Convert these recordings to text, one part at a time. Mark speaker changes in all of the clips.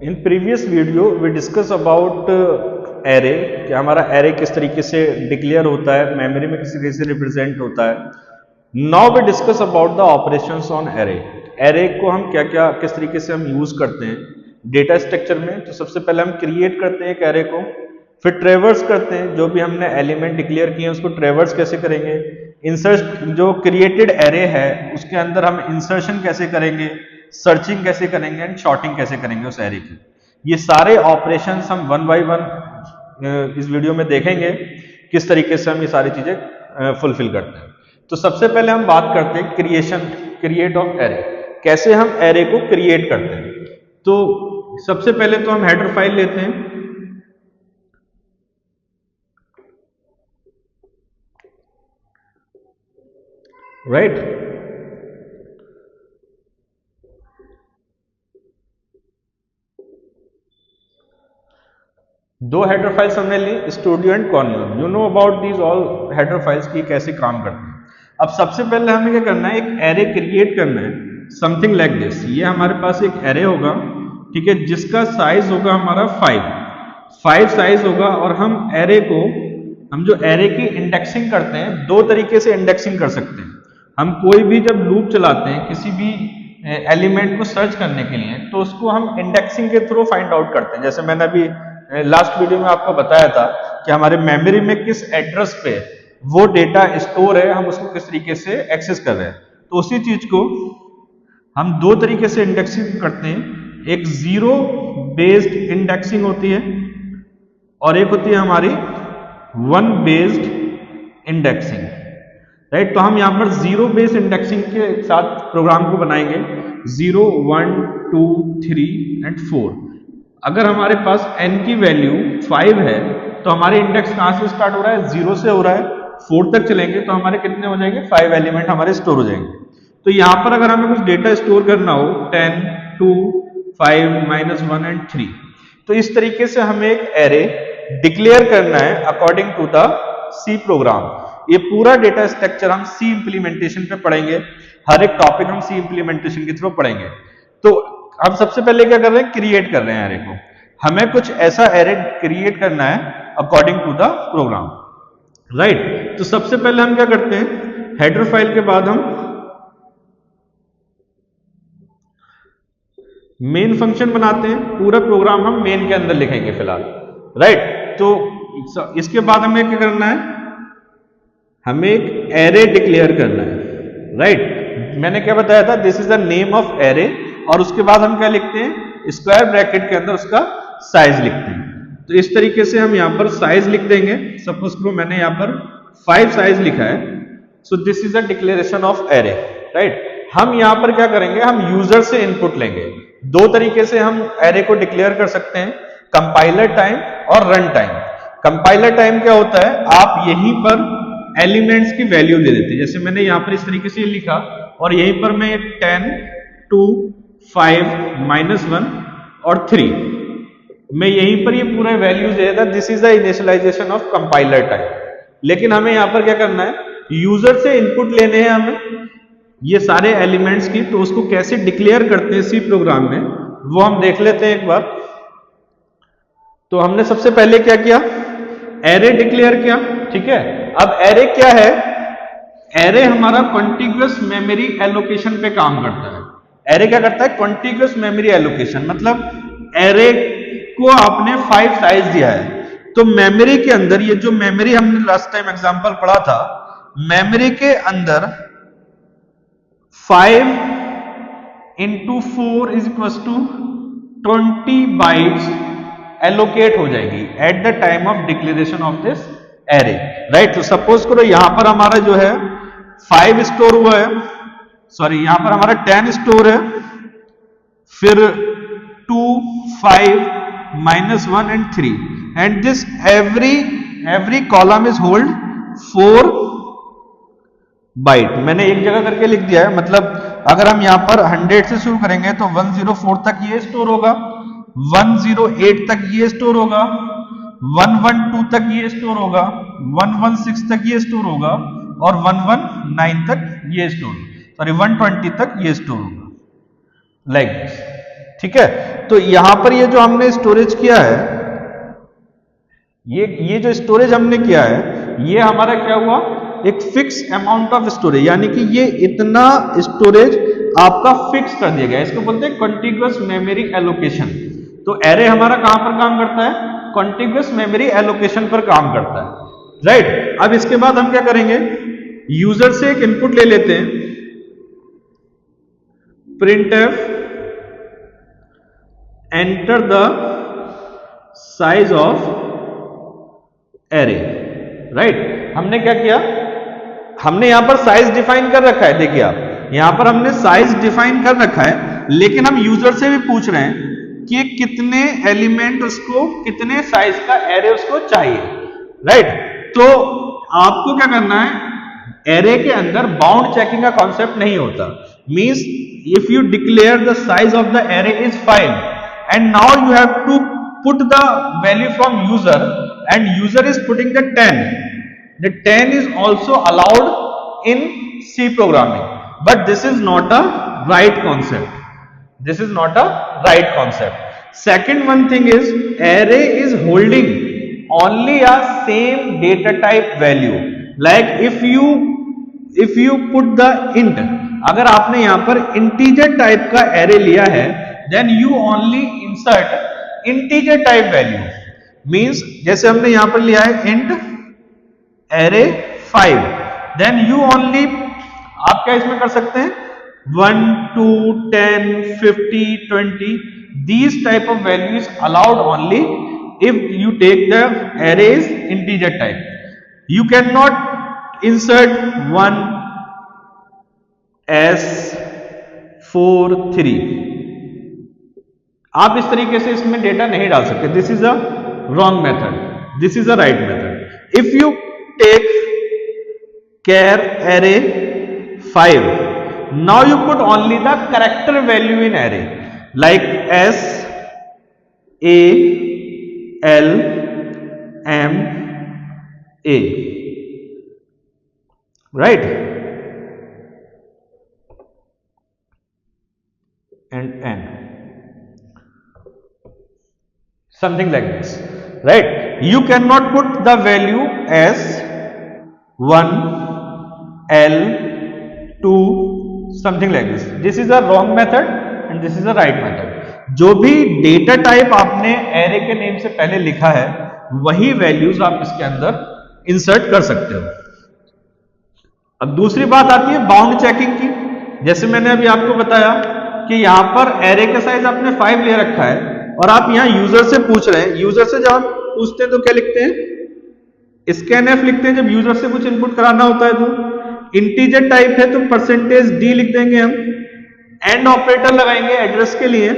Speaker 1: In previous video we discuss about array कि हमारा array किस तरीके से डिक्लेयर होता है, मेमोरी में किस तरीके से रिप्रेजेंट होता है। Now we discuss about the operations on array. Array को हम क्या क्या किस तरीके से हम यूज करते हैं डेटा स्ट्रक्चर में। तो सबसे पहले हम क्रिएट करते हैं एक एरे को, फिर ट्रेवर्स करते हैं, जो भी हमने एलिमेंट डिक्लेयर किए हैं उसको ट्रेवर्स कैसे करेंगे। इंसर्ट जो क्रिएटेड एरे है उसके अंदर हम इंसर्शन कैसे करेंगे, सर्चिंग कैसे करेंगे एंड शॉर्टिंग कैसे करेंगे उस एरे की। ये सारे ऑपरेशंस हम वन बाय वन इस वीडियो में देखेंगे किस तरीके से हम ये सारी चीजें फुलफिल करते हैं। तो सबसे पहले हम बात करते हैं क्रिएट ऑफ एरे, कैसे हम एरे को क्रिएट करते हैं। तो सबसे पहले तो हम हेडर फाइल लेते हैं, राइट। दो हेडर फाइल्स हमने ली, stdio and conio. You know about these all header files की कैसे काम करते हैं। अब सबसे पहले हमें क्या करना है, एक एरे क्रिएट करना है, समथिंग लाइक दिस। ये हमारे पास एक एरे होगा, ठीक है, जिसका साइज होगा हमारा 5 साइज होगा। और हम जो एरे की इंडेक्सिंग करते हैं, दो तरीके से इंडेक्सिंग कर सकते हैं। हम कोई भी जब लूप चलाते हैं किसी भी एलिमेंट को सर्च करने के लिए, तो उसको हम इंडेक्सिंग के थ्रू फाइंड आउट करते हैं। जैसे मैंने अभी लास्ट वीडियो में आपको बताया था कि हमारे मेमोरी में किस एड्रेस पे वो डेटा स्टोर है, हम उसको किस तरीके से एक्सेस कर रहे हैं। तो उसी चीज को हम दो तरीके से इंडेक्सिंग करते हैं। एक जीरो बेस्ड इंडेक्सिंग होती है और एक होती है हमारी वन बेस्ड इंडेक्सिंग, राइट। तो हम यहाँ पर जीरो बेस्ड इंडेक्सिंग के साथ प्रोग्राम को बनाएंगे, 0 1 2 3 एंड 4। अगर हमारे पास n की वैल्यू 5 है तो हमारे इंडेक्स कहां से स्टार्ट हो रहा है, 0 से हो रहा है। 4 तक चलेंगे तो हमारे कितने हो जाएंगे, 5 एलिमेंट हमारे स्टोर हो जाएंगे। तो यहां पर अगर हमें कुछ डेटा स्टोर करना हो, 10 2 5 -1 एंड 3, तो इस तरीके से हमें एक एरे डिक्लेयर करना है according to the C program. ये पूरा डेटा स्ट्रक्चर हम सी इंप्लीमेंटेशन पे पढ़ेंगे, हर एक टॉपिक हम सी इंप्लीमेंटेशन के थ्रू पढ़ेंगे। तो हम सबसे पहले क्या कर रहे हैं, क्रिएट कर रहे हैं एरे को। हमें कुछ ऐसा एरे क्रिएट करना है according to the program, right. तो सबसे पहले हम क्या करते हैं, हेडर फाइल के बाद हम मेन फंक्शन बनाते हैं। पूरा प्रोग्राम हम मेन के अंदर लिखेंगे फिलहाल, राइट। तो इसके बाद हमें क्या करना है, हमें एक एरे डिक्लेयर करना है, राइट। मैंने क्या बताया था, this is the name of array. और उसके बाद हम क्या लिखते हैं, स्क्वायर ब्रैकेट के अंदर उसका साइज लिखते हैं। तो इस तरीके से हम यहां पर साइज लिख देंगे। सपोज करो मैंने यहां पर 5 साइज लिखा है, so this is a declaration of array, right. हम यहां पर क्या करेंगे, हम यूजर से इनपुट लेंगे। दो तरीके से हम एरे को डिक्लेयर कर सकते हैं, कंपाइलर टाइम और रन टाइम। कंपाइलर टाइम क्या होता है, आप यहीं पर एलिमेंट्स की वैल्यू दे देते हैं। जैसे मैंने यहां पर इस तरीके से लिखा और यहीं पर मैं 10 2 5 -1 और 3, मैं यहीं पर ये पूरा वैल्यूज दे देता। This is the initialisation of compiler time. लेकिन हमें यहां पर क्या करना है, यूजर से इनपुट लेने हैं हमें ये सारे एलिमेंट्स की। तो उसको कैसे डिक्लेयर करते हैं सी प्रोग्राम में, वो हम देख लेते हैं एक बार। तो हमने सबसे पहले क्या किया, एरे डिक्लेयर किया, ठीक है। अब एरे क्या है, एरे हमारा कॉन्टिग्युअस मेमोरी एलोकेशन पे काम करता है। एरे क्या करता है, कॉन्टिग्युअस मेमोरी एलोकेशन, मतलब एरे को आपने 5 साइज दिया है, तो मेमोरी के अंदर ये जो मेमोरी हमने लास्ट टाइम एग्जांपल पढ़ा था, मेमोरी के अंदर 5 × 4 = 20 बाइट्स एलोकेट हो जाएगी at the time of declaration of this array, right. तो सपोज करो यहां पर हमारा जो है 5 स्टोर हुआ है, सॉरी यहां पर हमारा 10 स्टोर है, फिर 2 5 -1 and 3, and this every column is hold 4 byte. मैंने एक जगह करके लिख दिया है, मतलब अगर हम यहां पर 100 से शुरू करेंगे तो 104 तक ये स्टोर होगा, 108 तक ये स्टोर होगा, 112 तक ये स्टोर होगा, 116 तक ये स्टोर होगा और 119 तक ये स्टोर, सॉरी 120 तक ये स्टोर होगा, लाइक दिस, ठीक है। तो यहां पर ये जो हमने स्टोरेज किया है, ये जो स्टोरेज हमने किया है, ये हमारा क्या हुआ, एक फिक्स अमाउंट ऑफ स्टोरेज, यानी कि ये इतना स्टोरेज आपका फिक्स कर दिया गया, इसको बोलते हैं कॉन्टिग्युअस मेमोरी एलोकेशन। तो एरे हमारा कहां पर काम करता है, कॉन्टिग्युअस मेमोरी एलोकेशन पर काम करता है, राइट। अब इसके बाद हम क्या करेंगे, यूजर से एक इनपुट ले लेते हैं, printf enter the size of array, right. हमने क्या किया, हमने यहां पर साइज डिफाइन कर रखा है, देखिए आप यहां पर हमने साइज डिफाइन कर रखा है, लेकिन हम यूजर से भी पूछ रहे हैं कि कितने एलिमेंट उसको, कितने साइज का एरे उसको चाहिए, राइट। तो आपको क्या करना है, एरे के अंदर बाउंड चेकिंग का कॉन्सेप्ट नहीं होता। Means if you declare the size of the array is 5 and now you have to put the value from user and user is putting the 10, the 10 is also allowed in C programming, but this is not a right concept. This is not a right concept. Second one thing is, array is holding only a same data type value. Like if you put the int, अगर आपने यहां पर integer type का array लिया है, then you only insert integer type value. Means जैसे हमने यहां पर लिया है int array 5, then you only, आप क्या इसमें कर सकते हैं, 1 2 10 50 20, these type of values allowed only if you take the arrays integer type. You cannot insert 1 s 4 3, आप इस तरीके से इसमें डेटा नहीं डाल सकते। This is a wrong method, this is a right method. If you take char array 5, now you put only the character value in array, like s a l m a, right, and n, something like this, right. You cannot put the value as 1 l 2 something like this. This is a wrong method and this is a right method. जो भी data type आपने array के name से पहले लिखा है, वही values आप इसके अंदर इंसर्ट कर सकते हो। अब दूसरी बात आती है बाउंड चेकिंग की। जैसे मैंने अभी आपको बताया कि यहां पर एरे का साइज आपने 5 ले रखा है और आप यहां यूजर से पूछ रहे हैं। यूजर से जब आप पूछते हैं तो क्या लिखते हैं, स्कैनएफ लिखते हैं। जब यूजर से कुछ इनपुट कराना होता है तो इंटीजर टाइप है तो %d लिख देंगे हम, एंड ऑपरेटर लगाएंगे एड्रेस के लिए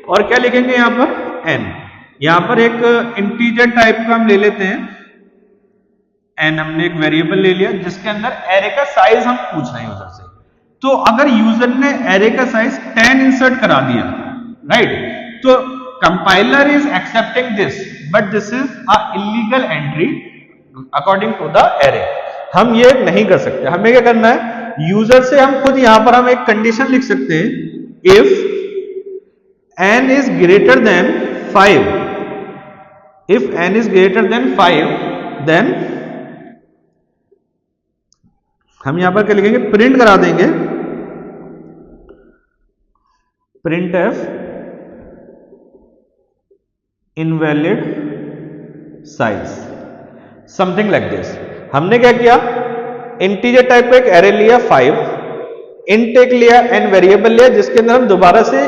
Speaker 1: और क्या लिखेंगे यहां पर n। यहां पर एक इंटीजर टाइप का हम ले लेते हैं n, हमने एक वेरिएबल ले लिया जिसके अंदर एरे का साइज हम पूछ रहे हैं यूजर से। तो अगर यूजर ने एरे का साइज 10 इंसर्ट करा दिया, राइट, तो compiler is accepting this, but this is a illegal entry according to the array. हम ये नहीं कर सकते। हमें क्या करना है, यूजर से हम खुद यहां पर हम एक कंडीशन लिख सकते हैं, if n is greater than 5, if n is greater than 5 then हम यहां पर क्या लिखेंगे, प्रिंट करा देंगे printf invalid size, something like this. हमने क्या किया, इंटीजर टाइप का एक एरे लिया 5, इंट एक लिया, एन वेरिएबल लिया जिसके अंदर हम दोबारा से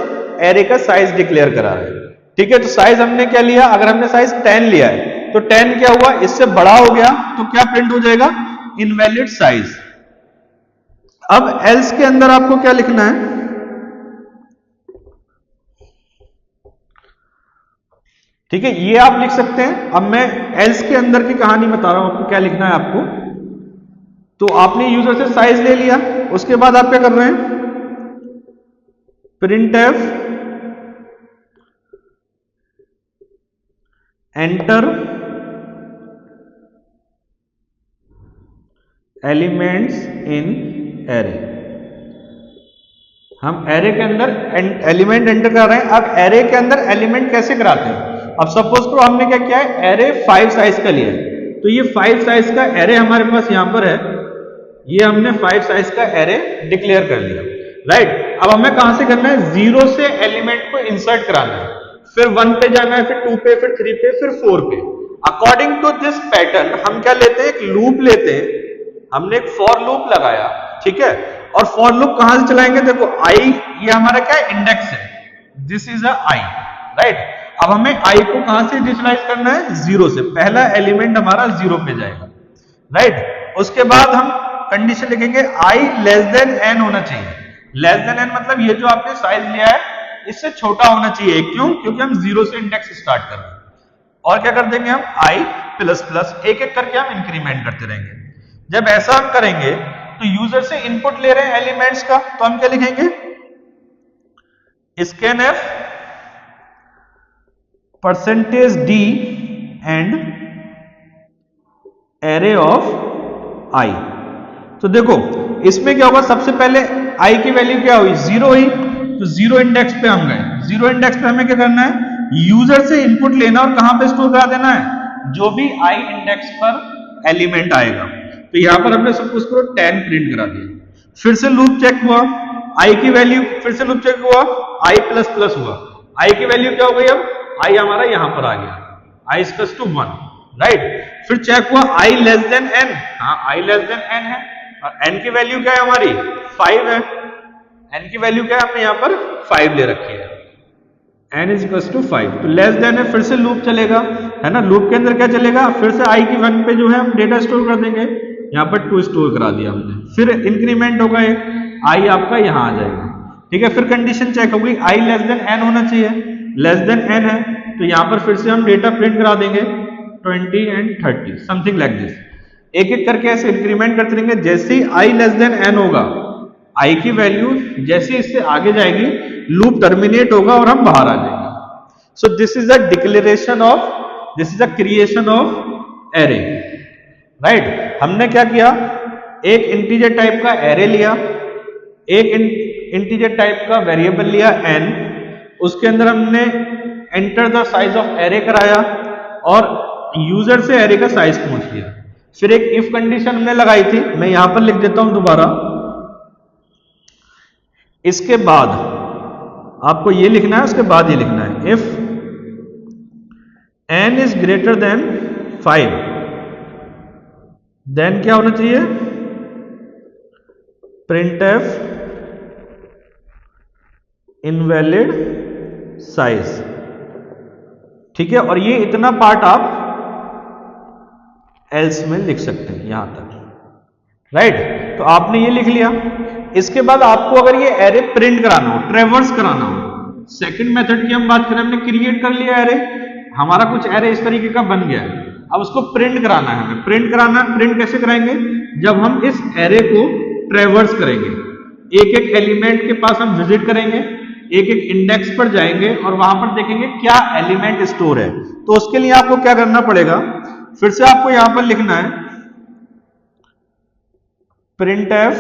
Speaker 1: एरे का साइज डिक्लेयर करा रहे हैं। ठीक है, तो साइज हमने क्या लिया, अगर हमने साइज 10 लिया है तो 10 क्या हुआ, इससे बड़ा हो गया तो क्या प्रिंट हो जाएगा, इनवैलिड साइज। अब एल्स के अंदर आपको क्या लिखना है, ठीक है, ये आप लिख सकते हैं। अब मैं एल्स के अंदर की कहानी बता रहा हूं आपको, क्या लिखना है आपको। तो आपने यूजर से साइज ले लिया, उसके बाद आप क्या कर रहे हैं, printf enter elements in array. हम एरे के अंदर एलिमेंट एंटर कर रहे हैं। अब एरे के अंदर एलिमेंट कैसे कराते हैं? अब सपोज करो हमने क्या किया है, एरे 5 साइज का लिया है, तो ये 5 साइज का एरे हमारे पास यहां पर है, ये हमने 5 साइज का एरे डिक्लेयर कर लिया, राइट। अब हमें कहां से करना है, 0 से एलिमेंट को इंसर्ट कराना है, फिर 1 पे जाना है, फिर 2 पे, फिर 3 पे, फिर 4 पे। अकॉर्डिंग टू दिस पैटर्न हम क्या लेते हैं, एक लूप लेते हैं। हमने एक फॉर लूप लगाया, ठीक है, और फॉर लूप कहां से चलाएंगे, देखो आई ये हमारा क्या है, इंडेक्स है, this is a I, right. अब हमें आई को कहां से इनिशियलाइज करना है, 0 से, पहला एलिमेंट हमारा 0 पे जाएगा, राइट। उसके बाद हम कंडीशन लिखेंगे आई लेस देन एन होना चाहिए। लेस देन एन मतलब ये जो आपने साइज लिया है इससे छोटा होना चाहिए, क्यों, क्योंकि हम 0 से इंडेक्स स्टार्ट कर रहे हैं। और क्या कर देंगे हम, आई प्लस प्लस एक एक करके हम इंक्रीमेंट करते रहेंगे। जब ऐसा हम करेंगे तो यूजर से इनपुट ले रहे हैं एलिमेंट्स का, तो हम क्या लिखेंगे, scanf percentage D and array of I. तो देखो इसमें क्या होगा, सबसे पहले आई की वैल्यू क्या हुई, 0 हुई, तो 0 इंडेक्स पे हम गए। 0 इंडेक्स पे हमें क्या करना है, यूजर से इनपुट लेना और कहां पे स्टोर करा देना है, जो भी आई इंडेक्स पर एलिमेंट आएगा। तो यहां पर हमने सपोज करो 10 प्रिंट करा दिया, फिर से लूप चेक हुआ, आई की वैल्यू, फिर से लूप चेक हुआ, आई प्लस प्लस हुआ, आई की वैल्यू क्या हो गई, अब आई हमारा यहां पर आ गया, आई इक्वल्स टू 1, राइट। फिर चेक हुआ आई लेस देन एन, हाँ आई लेस देन एन है, और एन की वैल्यू क्या है हमारी, 5 है, एन की वैल्यू क्या है, हमने यहां पर 5 ले रखी है, n इज इक्वल्स टू 5, तो लेस देन है, फिर से लूप चलेगा, है ना। लूप के अंदर क्या चलेगा, फिर से आई की 1 पे जो है हम डेटा स्टोर कर देंगे, यहाँ पर 2 स्टोर करा दिया हमने, फिर इंक्रीमेंट होगा एक, आई आपका यहाँ आ जाएगा, ठीक है। फिर कंडीशन चेक होगी, आई लेस देन एन होना चाहिए, लेस देन एन है, तो यहाँ पर फिर से हम डेटा प्रिंट करा देंगे 20 एंड 30 समथिंग लाइक दिस। एक एक करके ऐसे इंक्रीमेंट करते रहेंगे, जैसे ही आई लेस देन एन होगा, आई की वैल्यू जैसे इससे आगे जाएगी लूप टर्मिनेट होगा और हम बाहर आ जाएंगे। So this is a declaration of, this is a creation of array, right. हमने क्या किया, एक इंटीजर टाइप का एरे लिया, एक इंटीजर टाइप का वेरिएबल लिया n, उसके अंदर हमने enter the size of array कराया और यूजर से एरे का साइज पूछ लिया। फिर एक इफ कंडीशन हमने लगाई थी, मैं यहां पर लिख देता हूं दोबारा। इसके बाद आपको ये लिखना है, उसके बाद ये लिखना है, if n is greater than 5 then क्या होना चाहिए, printf इनवैलिड साइज, ठीक है। और ये इतना पार्ट आप एल्स में लिख सकते हैं यहां तक, राइट। तो आपने ये लिख लिया। इसके बाद आपको अगर ये एरे प्रिंट कराना हो, ट्रेवर्स कराना हो, सेकंड मेथड की हम बात करें, हमने क्रिएट कर लिया एरे, हमारा कुछ एरे इस तरीके का बन गया है, अब उसको प्रिंट कराना है हमें। प्रिंट कराना है, प्रिंट कैसे कराएंगे, जब हम इस एरे को ट्रेवर्स करेंगे, एक एक एलिमेंट के पास हम विजिट करेंगे, एक एक इंडेक्स पर जाएंगे और वहां पर देखेंगे क्या एलिमेंट स्टोर है। तो उसके लिए आपको क्या करना पड़ेगा, फिर से आपको यहां पर लिखना है printf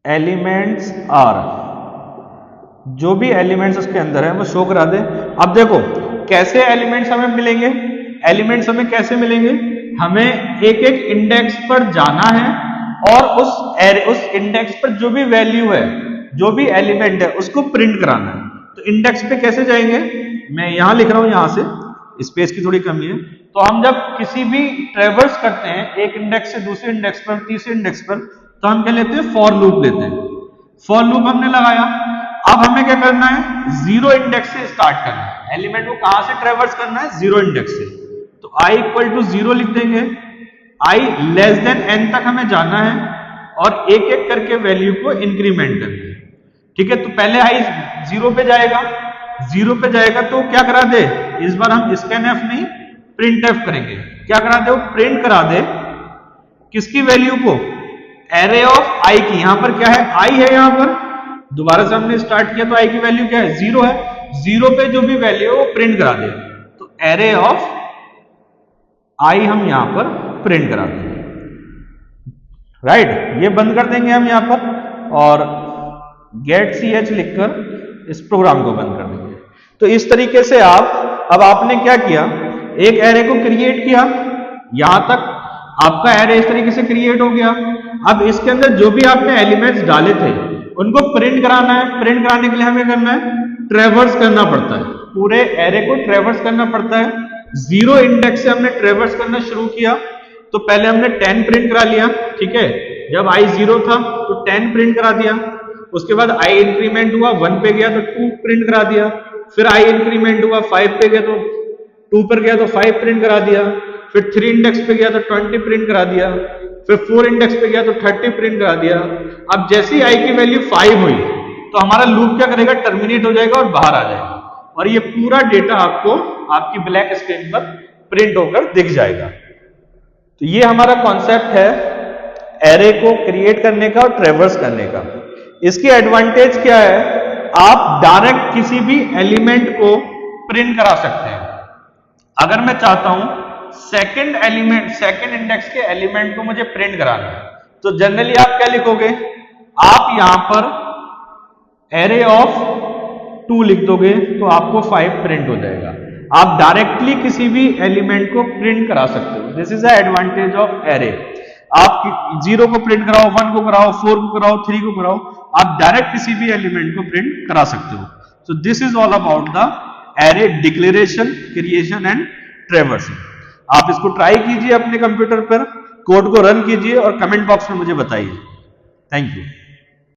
Speaker 1: एलिमेंट्स आर, जो भी एलिमेंट्स उसके अंदर है वो शो करा दे। अब देखो कैसे एलिमेंट्स हमें मिलेंगे, एलिमेंट्स हमें कैसे मिलेंगे, हमें एक एक इंडेक्स पर जाना है और उस इंडेक्स पर जो भी वैल्यू है, जो भी एलिमेंट है उसको प्रिंट कराना है। तो इंडेक्स पे कैसे जाएंगे, मैं यहां लिख रहा हूं, यहां से स्पेस की थोड़ी कमी है। तो हम जब किसी भी ट्रेवर्स करते हैं एक इंडेक्स से दूसरे इंडेक्स पर, तीसरे इंडेक्स पर, तो हम क्या लेते हैं, फॉर लूप लेते हैं। फॉर लूप हमने लगाया, अब हमें क्या करना है, 0 इंडेक्स से स्टार्ट करना है, एलिमेंट को कहां से ट्रेवर्स करना है, 0 इंडेक्स से। तो i इक्वल टू 0 लिख देंगे, i लेस देन n तक हमें जाना है और एक एक करके वैल्यू को इंक्रीमेंट करना है, ठीक है। तो पहले i 0 पे जाएगा, 0 पे जाएगा तो क्या करा दे, इस बार हम scanf नहीं printf करेंगे। क्या करा दे, वो प्रिंट करा दे किसकी वैल्यू को, एरे ऑफ i की। यहां पर क्या है, i है, यहां पर दोबारा से हमने स्टार्ट किया तो i की वैल्यू क्या है, 0 है, 0 पे जो भी वैल्यू है वो प्रिंट करा दे। तो एरे ऑफ i हम यहां पर प्रिंट करा देंगे, राइट। ये बंद कर देंगे हम यहाँ पर और गेट ch लिखकर इस प्रोग्राम को बंद कर देंगे। तो इस तरीके से अब आपने क्या किया, एक एरे को क्रिएट किया, यहां तक आपका एरे इस तरीके से क्रिएट हो गया। अब इसके अंदर जो भी आपने एलिमेंट्स डाले थे उनको प्रिंट कराना है। प्रिंट कराने के लिए हमें करना है, ट्रेवर्स करना पड़ता है, पूरे एरे को ट्रेवर्स करना पड़ता है। 0 इंडेक्स से हमने ट्रेवर्स करना शुरू किया, तो पहले हमने 10 प्रिंट करा लिया, ठीक है। जब i 0 था तो 10 प्रिंट करा दिया, उसके बाद i इंक्रीमेंट हुआ 1 पे गया तो 2 प्रिंट करा दिया, फिर i इंक्रीमेंट हुआ 5 पे गया तो 2 पर गया तो 5 प्रिंट करा दिया, फिर 3 इंडेक्स पे गया तो 20 प्रिंट करा दिया, फिर 4 इंडेक्स पे गया तो 30 प्रिंट करा दिया। अब जैसे ही i की वैल्यू 5 हुई तो हमारा लूप क्या करेगा, टर्मिनेट हो जाएगा और बाहर आ जाएगा, और ये पूरा डेटा आपको आपकी ब्लैक स्क्रीन पर प्रिंट होकर दिख जाएगा। तो ये हमारा कॉन्सेप्ट है एरे को क्रिएट करने का और ट्रेवर्स करने का। इसकी एडवांटेज क्या है, आप डायरेक्ट किसी भी एलिमेंट को प्रिंट करा सकते हैं। अगर मैं चाहता हूं सेकंड एलिमेंट, सेकंड इंडेक्स के एलिमेंट को मुझे प्रिंट कराना है, तो जनरली आप क्या लिखोगे, आप यहां पर एरे ऑफ 2 लिख दोगे तो आपको 5 प्रिंट हो जाएगा। आप डायरेक्टली किसी भी एलिमेंट को प्रिंट करा सकते हो। This is the advantage of array. आप 0 को प्रिंट कराओ, 1 को कराओ, 4 को कराओ, 3 को कराओ, आप डायरेक्ट किसी भी एलिमेंट को प्रिंट करा सकते हो। So this is all about the array declaration, creation and traversing. आप इसको ट्राई कीजिए अपने कंप्यूटर पर, कोड को रन कीजिए और कमेंट बॉक्स में मुझे बताइए। Thank you.